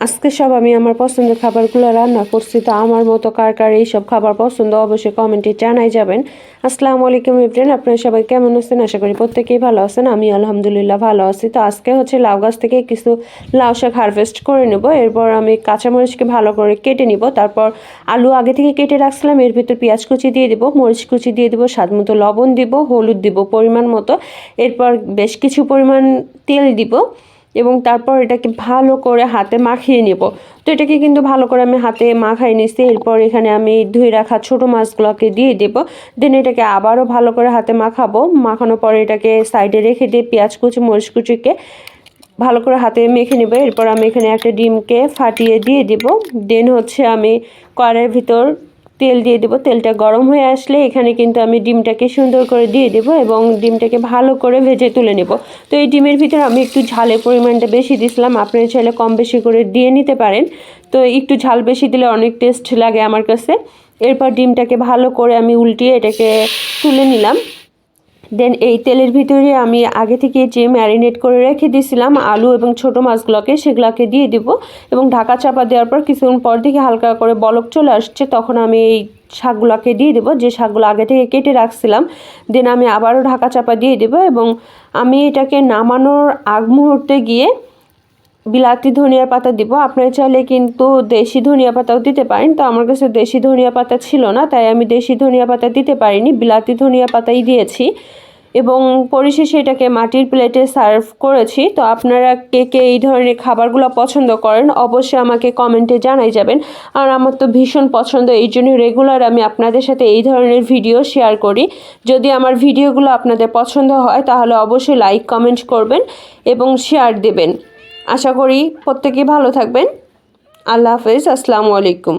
আজকে সব আমি আমার পছন্দের খাবারগুলো রান্না করছি। তো আমার মতো কার কার এইসব খাবার পছন্দ অবশ্যই কমেন্টে জানাই যাবেন। আসসালামু আলাইকুম এভরিওয়ান, আপনারা সবাই কেমন আছেন? আশা করি প্রত্যেকেই ভালো আছেন। আমি আলহামদুলিল্লাহ ভালো আছি। তো আজকে হচ্ছে লাউ গাছ থেকে কিছু লাউ শাক হারভেস্ট করে নেব। এরপর আমি কাঁচামরিচকে ভালো করে কেটে নিব। তারপর আলু আগে থেকে কেটে রাখছিলাম, এর ভিতর পেঁয়াজ কুচি দিয়ে দিব, মরিচ কুচি দিয়ে দিব, স্বাদ মতো লবণ দিব, হলুদ দিব পরিমাণ মতো। এরপর বেশ কিছু পরিমাণ তেল দিব এবং তারপর এটাকে ভালো করে হাতে মাখিয়ে নেব। তো এটাকে কিন্তু ভালো করে আমি হাতে মাখাই নিচ্ছি। এরপর এখানে আমি ধুয়ে রাখা ছোটো মাছগুলোকে দিয়ে দেবো। দেন এটাকে আবারও ভালো করে হাতে মাখাবো। মাখানোর পরে এটাকে সাইডে রেখে দিয়ে পেঁয়াজ কুচি মরিচ কুচিকে ভালো করে হাতে মেখে নেব। এরপর আমি এখানে একটা ডিমকে ফাটিয়ে দিয়ে দেব। দেন হচ্ছে আমি কড়াইয়ের ভিতর তেল দিয়ে দেবো। তেলটা গরম হয়ে আসলে এখানে কিন্তু আমি ডিমটাকে সুন্দর করে দিয়ে দেবো এবং ডিমটাকে ভালো করে ভেজে তুলে নেব। তো এই ডিমের ভিতরে আমি একটু ঝালের পরিমাণটা বেশি দিয়েছিলাম, আপনারা চাইলে কম বেশি করে দিয়ে নিতে পারেন। তো একটু ঝাল বেশি দিলে অনেক টেস্ট লাগে আমার কাছে। এরপর ডিমটাকে ভালো করে আমি উল্টিয়ে এটাকে তুলে নিলাম। দেন এই তেলের ভিতরে আমি আগে থেকে যে ম্যারিনেট করে রেখে দিয়েছিলাম আলু এবং ছোটো মাছগুলোকে, সেগুলোকে দিয়ে দিব এবং ঢাকা চাপা দেওয়ার পর কিছুক্ষণ পর দিকে হালকা করে বলক চলে আসছে, তখন আমি এই শাকগুলোকে দিয়ে দেবো, যে শাকগুলো আগে থেকে কেটে রাখছিলাম। দেন আমি আবারও ঢাকা চাপা দিয়ে দেবো এবং আমি এটাকে নামানোর আগ মুহূর্তে গিয়ে বিলাতি ধনিয়া পাতা দিব। আপনারা চাইলে কিন্তু দেশি ধনিয়া পাতাও দিতে পারেন। তো আমার কাছে দেশি ধনিয়া পাতা ছিল না, তাই আমি দেশি ধনিয়া পাতা দিতে পারিনি, বিলাতি ধনিয়া পাতাই দিয়েছি এবং পরিশেষে এটাকে মাটির প্লেটে সার্ভ করেছি। তো আপনারা কে কে এই ধরনের খাবারগুলো পছন্দ করেন অবশ্যই আমাকে কমেন্টে জানাই যাবেন। আর আমার তো ভীষণ পছন্দ, এই জন্য রেগুলার আমি আপনাদের সাথে এই ধরনের ভিডিও শেয়ার করি। যদি আমার ভিডিওগুলো আপনাদের পছন্দ হয় তাহলে অবশ্যই লাইক কমেন্ট করবেন এবং শেয়ার দেবেন। আশা করি প্রত্যেকেই ভালো থাকবেন। আল্লাহ হাফেজ, আসসালামু আলাইকুম।